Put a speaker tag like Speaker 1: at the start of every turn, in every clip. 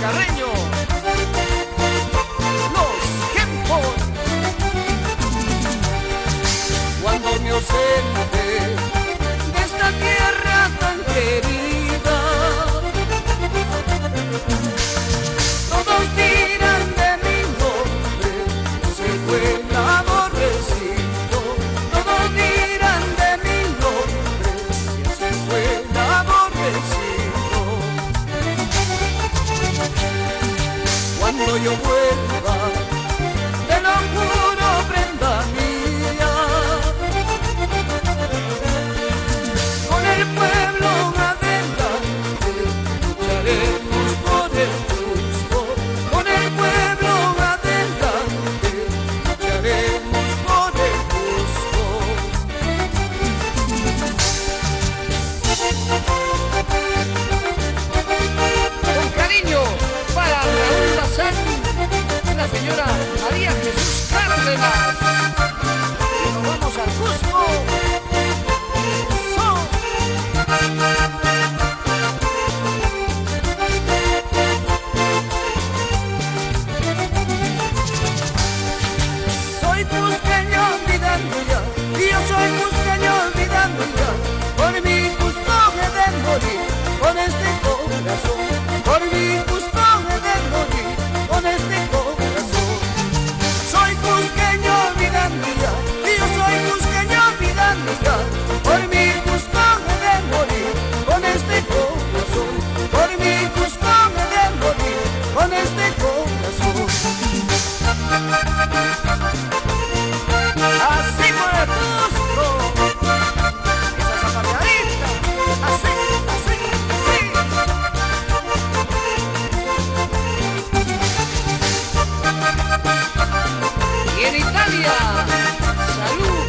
Speaker 1: Carreño, los tiempos. Cuando me ausente de esta tierra tan querida, todos dirán de mi nombre, se fue el aborrecido. Todos dirán de mi nombre, se fue el aborrecido. Cuando yo vuelva, te lo juro, prenda mía, con el pueblo adelante lucharemos por el justo. Con el pueblo adelante lucharemos por el justo. Con cariño para Raúl Bazán y la señora María Jesús Cárdenas. Y nos vamos al Cusco. Soy cusqueño olvidando ya, y yo soy cusqueño olvidando ya. Por mi Cusco he de morir con este corazón. Por mi Cusco he de morir con este corazón. Soy cusqueño olvidando ya, y yo soy cusqueño olvidando ya. Por mi Cusco he de morir con este corazón. Por mi Cusco he de morir con este corazón. Así por el Cusco, esa zapateadita, así, así, así. Y en Italia, salud,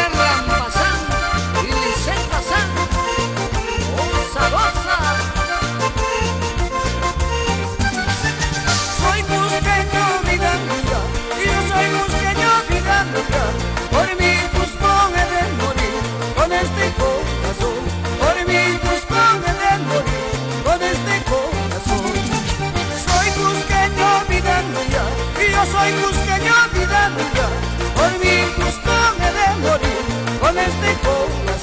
Speaker 1: Erran Bazán y Lisette Bazán, goza, goza. Soy cusqueño olvidando ya, y yo soy cusqueño olvidando ya. Por mi Cusco he de morir con este corazón. Por mi Cusco he de morir con este corazón. Soy cusqueño olvidando ya, y yo soy cusqueño olvidando ya. Por mi Cusco he de morir con este corazón.